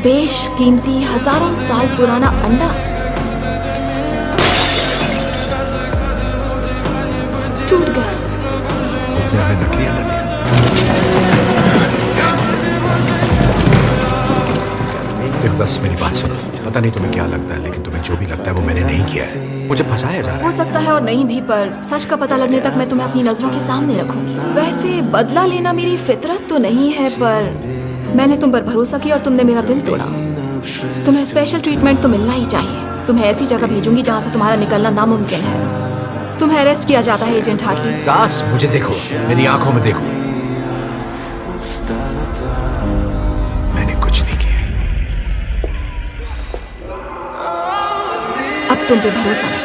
बेशकीमती हजारों साल पुराना अंडा टूट गया। तुमने हमें नकली अंडा दिया। देखो बस मेरी बात सुनो, पता नहीं तुम्हें क्या लगता है, लेकिन तुम्हें जो भी लगता है वो मैंने नहीं किया है। मुझे फंसाया जा रहा हो है। सकता है और नहीं भी, पर सच का पता लगने तक मैं तुम्हें अपनी नजरों के सामने रखूंगी। वैसे बदला लेना मेरी फितरत तो नहीं है, पर मैंने तुम पर भरोसा किया और तुमने मेरा दिल तोड़ा। तुम्हें स्पेशल ट्रीटमेंट तो मिलना ही चाहिए। तुम्हें ऐसी जगह भेजूंगी जहाँ से तुम्हारा निकलना नामुमकिन है। तुम्हें अरेस्ट किया जाता है एजेंट हार्टली। दास, मुझे देखो, मेरी आंखों में देखो, मैंने कुछ नहीं किया। अब तुम पे भरोसा नहीं।